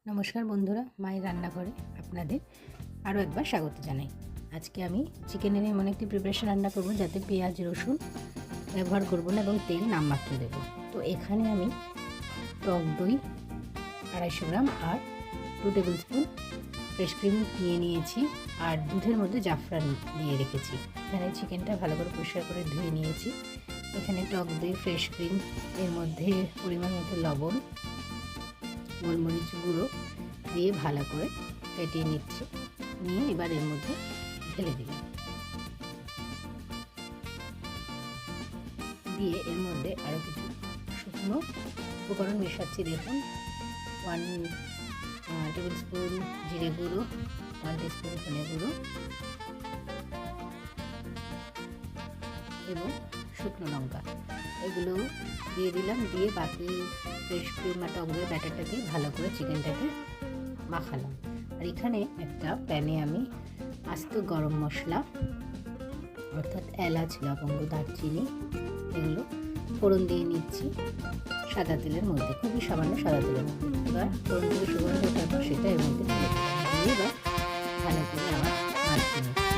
নমস্কার বন্ধুরা, মায়ের রান্নাঘরে আপনাদের আরও একবার স্বাগত জানাই। আজকে আমি চিকেনের এমন একটি প্রিপারেশন রান্না করব যাতে পেঁয়াজ রসুন ব্যবহার করব না এবং তেল নামমাত্র দেবো। তো এখানে আমি টক দই 250 গ্রাম আর 2 টেবিল স্পুন ফ্রেশ ক্রিম নিয়ে নিয়েছি আর দুধের মধ্যে জাফরান দিয়ে রেখেছি। এখানে চিকেনটা ভালো করে পরিষ্কার করে ধুয়ে নিয়েছি। এখানে টক দই, ফ্রেশ ক্রিম, এর মধ্যে পরিমাণ মতো লবণ, গোলমরিচ গুঁড়ো দিয়ে ভালো করে ফেটিয়ে নিচ্ছি। নিয়ে এবার এর মধ্যে ঢেলে দিলাম। দিয়ে এর মধ্যে আরও কিছু শুকনো উপকরণ মেশাচ্ছি। দেখুন, 1 টেবিল স্পুন জিরে গুঁড়ো, 1 টিস্পুন ধনে গুঁড়ো এবং শুকনো লঙ্কা, এগুলো দিয়ে দিলাম। দিয়ে বাকি ফ্রেশ ক্রিম আর টক দই ব্যাটারটাকে ভালো করে চিকেনটাকে মাখালাম। আর এখানে একটা প্যানে আমি আস্ত গরম মশলা অর্থাৎ এলাচ, লবঙ্গ, দারচিনি এগুলো ফোড়ন দিয়ে নিচ্ছি সাদা তেলের মধ্যে, খুবই সামান্য সাদা তেলের মধ্যে। এবার ফোড়ন থেকে সুগন্ধ ওঠার পর সেটা এর মধ্যে দিয়ে এবার ভালো করে আবার নাড়তে নিচ্ছি।